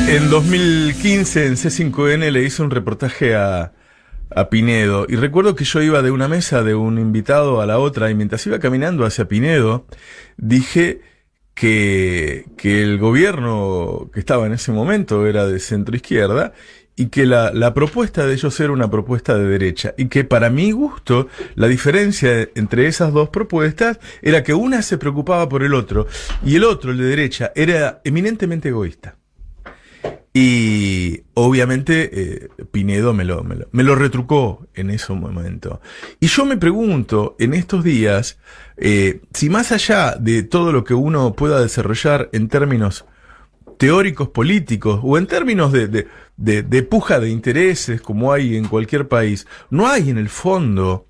En 2015 en C5N le hice un reportaje a Pinedo, y recuerdo que yo iba de una mesa de un invitado a la otra, y mientras iba caminando hacia Pinedo dije que el gobierno que estaba en ese momento era de centro izquierda, y que la propuesta de ellos era una propuesta de derecha, y que para mi gusto la diferencia entre esas dos propuestas era que una se preocupaba por el otro, y el otro, el de derecha, era eminentemente egoísta. Y obviamente Pinedo me lo retrucó en ese momento. Y yo me pregunto en estos días si más allá de todo lo que uno pueda desarrollar en términos teóricos políticos o en términos de puja de intereses como hay en cualquier país, no hay en el fondo,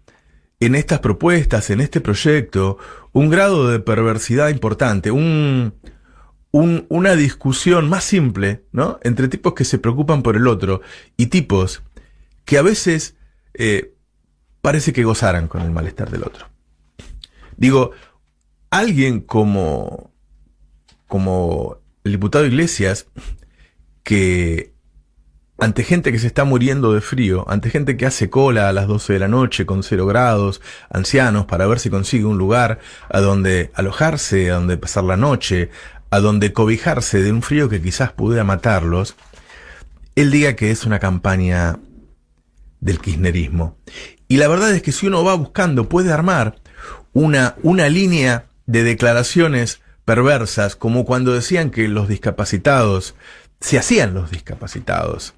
en estas propuestas, en este proyecto, un grado de perversidad importante, una discusión más simple, ¿no?, entre tipos que se preocupan por el otro y tipos que a veces parece que gozaran con el malestar del otro. Digo, alguien como el diputado Iglesias, que ante gente que se está muriendo de frío, ante gente que hace cola a las 12 de la noche con 0 grados, ancianos para ver si consigue un lugar a donde alojarse, a donde pasar la noche, a donde cobijarse de un frío que quizás pudiera matarlos, él diga que es una campaña del kirchnerismo. Y la verdad es que si uno va buscando, puede armar una línea de declaraciones perversas, como cuando decían que los discapacitados se hacían los discapacitados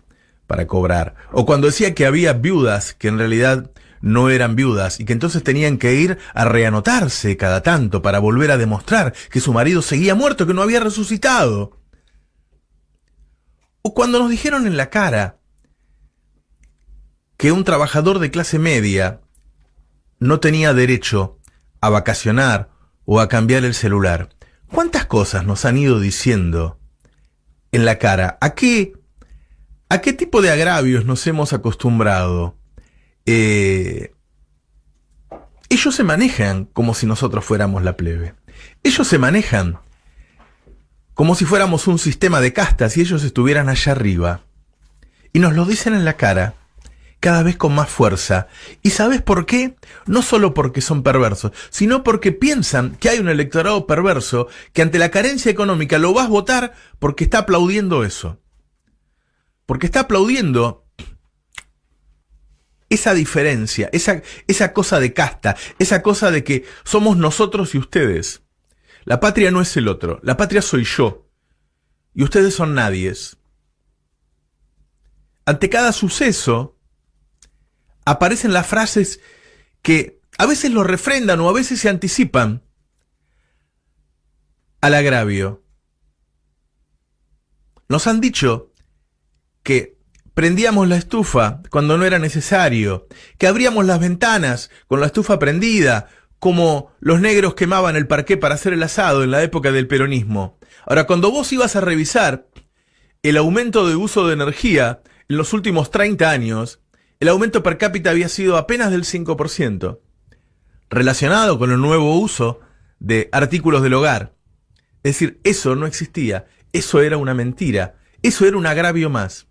para cobrar, o cuando decía que había viudas que en realidad no eran viudas y que entonces tenían que ir a reanotarse cada tanto para volver a demostrar que su marido seguía muerto, que no había resucitado. O cuando nos dijeron en la cara que un trabajador de clase media no tenía derecho a vacacionar o a cambiar el celular. ¿Cuántas cosas nos han ido diciendo en la cara? ¿A qué tipo de agravios nos hemos acostumbrado? Ellos se manejan como si nosotros fuéramos la plebe. Ellos se manejan como si fuéramos un sistema de castas y ellos estuvieran allá arriba. Y nos lo dicen en la cara, cada vez con más fuerza. ¿Y sabes por qué? No solo porque son perversos, sino porque piensan que hay un electorado perverso que ante la carencia económica lo vas a votar porque está aplaudiendo eso. Porque está aplaudiendo esa diferencia, esa cosa de casta, esa cosa de que somos nosotros y ustedes. La patria no es el otro, la patria soy yo. Y ustedes son nadies. Ante cada suceso aparecen las frases que a veces lo refrendan o a veces se anticipan al agravio. Nos han dicho que prendíamos la estufa cuando no era necesario, que abríamos las ventanas con la estufa prendida, como los negros quemaban el parqué para hacer el asado en la época del peronismo. Ahora, cuando vos ibas a revisar el aumento de uso de energía en los últimos 30 años, el aumento per cápita había sido apenas del 5%, relacionado con el nuevo uso de artículos del hogar. Es decir, eso no existía, eso era una mentira, eso era un agravio más.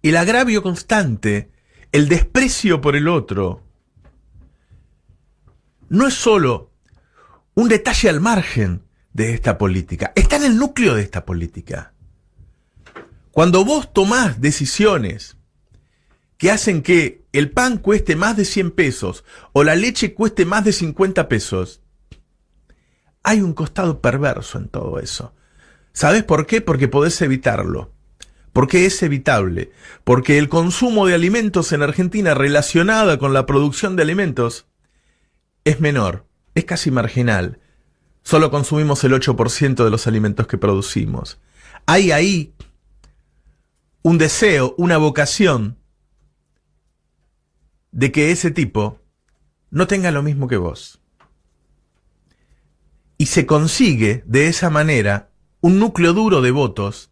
El agravio constante, el desprecio por el otro, no es solo un detalle al margen de esta política, está en el núcleo de esta política. Cuando vos tomás decisiones que hacen que el pan cueste más de 100 pesos o la leche cueste más de 50 pesos, hay un costado perverso en todo eso. ¿Sabés por qué? Porque podés evitarlo. Porque es evitable. Porque el consumo de alimentos en Argentina relacionado con la producción de alimentos es menor, es casi marginal. Solo consumimos el 8% de los alimentos que producimos. Hay ahí un deseo, una vocación de que ese tipo no tenga lo mismo que vos. Y se consigue de esa manera un núcleo duro de votos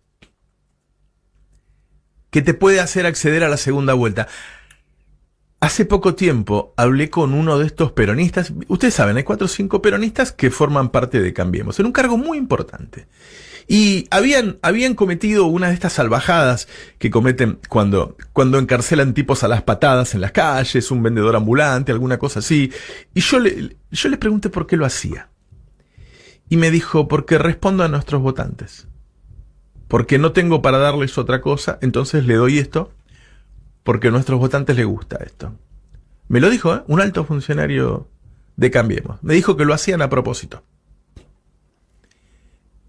que te puede hacer acceder a la segunda vuelta. Hace poco tiempo hablé con uno de estos peronistas. Ustedes saben, hay 4 o 5 peronistas que forman parte de Cambiemos, en un cargo muy importante. Y habían cometido una de estas salvajadas que cometen cuando encarcelan tipos a las patadas en las calles, un vendedor ambulante, alguna cosa así. Y yo les pregunté por qué lo hacía. Y me dijo, porque respondo a nuestros votantes. Porque no tengo para darles otra cosa, entonces le doy esto, porque a nuestros votantes les gusta esto. Me lo dijo, un alto funcionario de Cambiemos. Me dijo que lo hacían a propósito.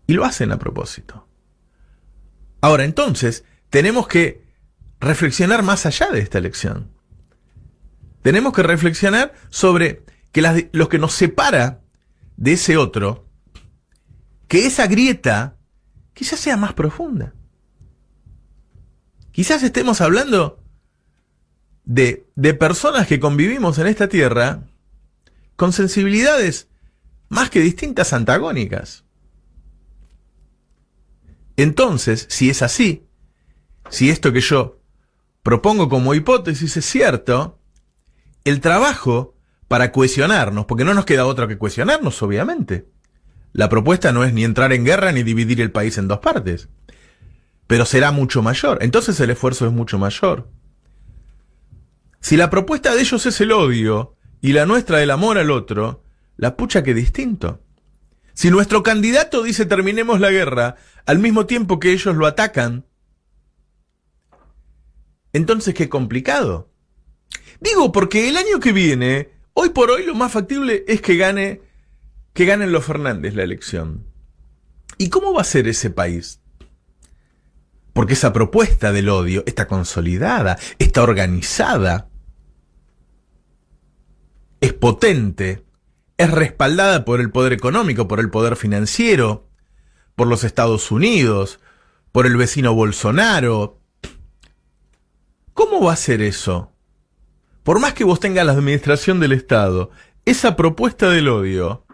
Y lo hacen a propósito. Ahora, entonces, tenemos que reflexionar más allá de esta elección. Tenemos que reflexionar sobre que lo que nos separa de ese otro, que esa grieta quizás sea más profunda. Quizás estemos hablando de personas que convivimos en esta tierra con sensibilidades más que distintas, antagónicas. Entonces, si es así, si esto que yo propongo como hipótesis es cierto, el trabajo para cohesionarnos, porque no nos queda otra que cohesionarnos, obviamente. La propuesta no es ni entrar en guerra ni dividir el país en 2 partes, pero será mucho mayor. Entonces el esfuerzo es mucho mayor. Si la propuesta de ellos es el odio y la nuestra el amor al otro, la pucha que distinto. Si nuestro candidato dice terminemos la guerra al mismo tiempo que ellos lo atacan, entonces qué complicado. Digo, porque el año que viene, hoy por hoy lo más factible es que ganen los Fernández la elección. ¿Y cómo va a ser ese país? Porque esa propuesta del odio está consolidada, está organizada, es potente, es respaldada por el poder económico, por el poder financiero, por los Estados Unidos, por el vecino Bolsonaro. ¿Cómo va a ser eso? Por más que vos tengas la administración del Estado, esa propuesta del odio,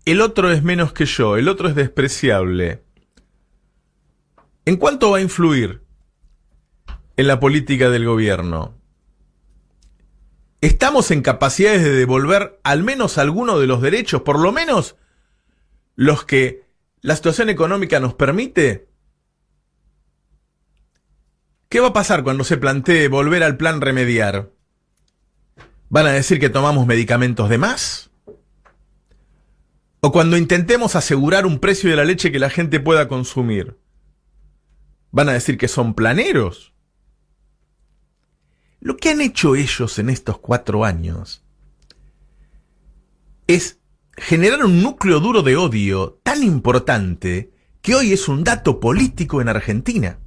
el otro es menos que yo, el otro es despreciable, ¿en cuánto va a influir en la política del gobierno? ¿Estamos en capacidades de devolver al menos alguno de los derechos, por lo menos los que la situación económica nos permite? ¿Qué va a pasar cuando se plantee volver al plan remediar? ¿Van a decir que tomamos medicamentos de más? ¿O cuando intentemos asegurar un precio de la leche que la gente pueda consumir? ¿Van a decir que son planeros? Lo que han hecho ellos en estos 4 años es generar un núcleo duro de odio tan importante que hoy es un dato político en Argentina.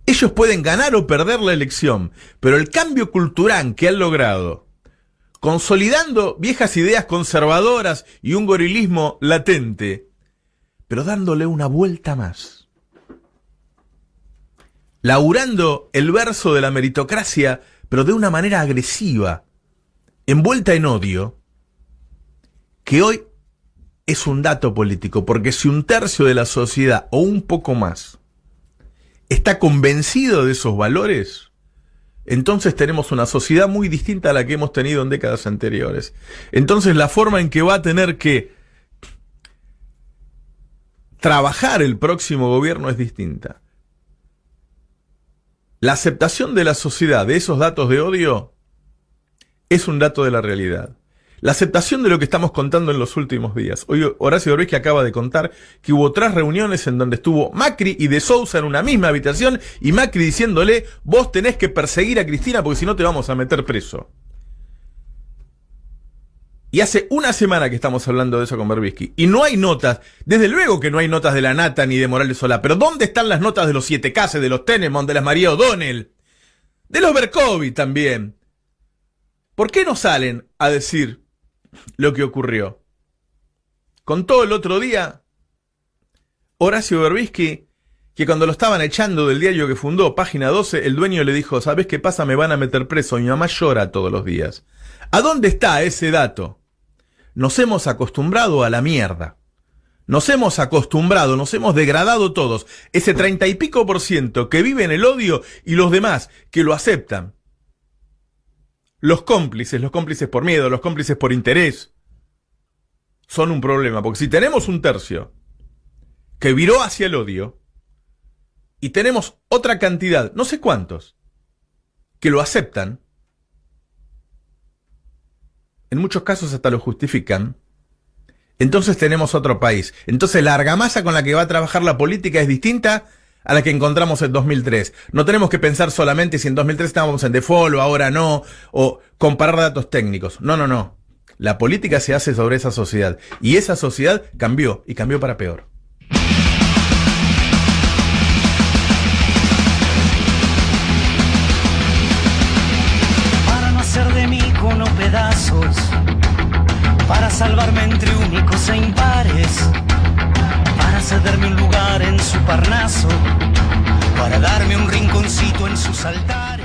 Ellos pueden ganar o perder la elección, pero el cambio cultural que han logrado, consolidando viejas ideas conservadoras y un gorilismo latente, pero dándole una vuelta más, laburando el verso de la meritocracia, pero de una manera agresiva, envuelta en odio, que hoy es un dato político, porque si 1/3 de la sociedad, o un poco más, está convencido de esos valores, entonces tenemos una sociedad muy distinta a la que hemos tenido en décadas anteriores. Entonces la forma en que va a tener que trabajar el próximo gobierno es distinta. La aceptación de la sociedad de esos datos de odio es un dato de la realidad. La aceptación de lo que estamos contando en los últimos días. Hoy Horacio Berbisky acaba de contar que hubo 3 reuniones en donde estuvo Macri y De Sousa en una misma habitación y Macri diciéndole, vos tenés que perseguir a Cristina porque si no te vamos a meter preso. Y hace una semana que estamos hablando de eso con Berbisky. Y no hay notas, desde luego que no hay notas de la Nata ni de Morales Solá, pero ¿dónde están las notas de los 7K, de los Tenenbaum, de las María O'Donnell? De los Berkovich también. ¿Por qué no salen a decir lo que ocurrió? Contó el otro día Horacio Berbisky que cuando lo estaban echando del diario que fundó, Página 12, el dueño le dijo, ¿sabés qué pasa? Me van a meter preso, mi mamá llora todos los días. ¿A dónde está ese dato? Nos hemos acostumbrado a la mierda. Nos hemos acostumbrado, nos hemos degradado todos. Ese 30 y pico % que vive en el odio y los demás que lo aceptan. Los cómplices por miedo, los cómplices por interés, son un problema. Porque si tenemos un tercio que viró hacia el odio y tenemos otra cantidad, no sé cuántos, que lo aceptan, en muchos casos hasta lo justifican, entonces tenemos otro país. Entonces la argamasa con la que va a trabajar la política es distinta a la que encontramos en 2003. No tenemos que pensar solamente si en 2003 estábamos en default o ahora no, o comparar datos técnicos. No. La política se hace sobre esa sociedad. Y esa sociedad cambió, y cambió para peor. Para no hacer de mí cono pedazos, para salvarme entre únicos e impares, para cederme un lugar en su Parnaso, para darme un rinconcito en sus altares.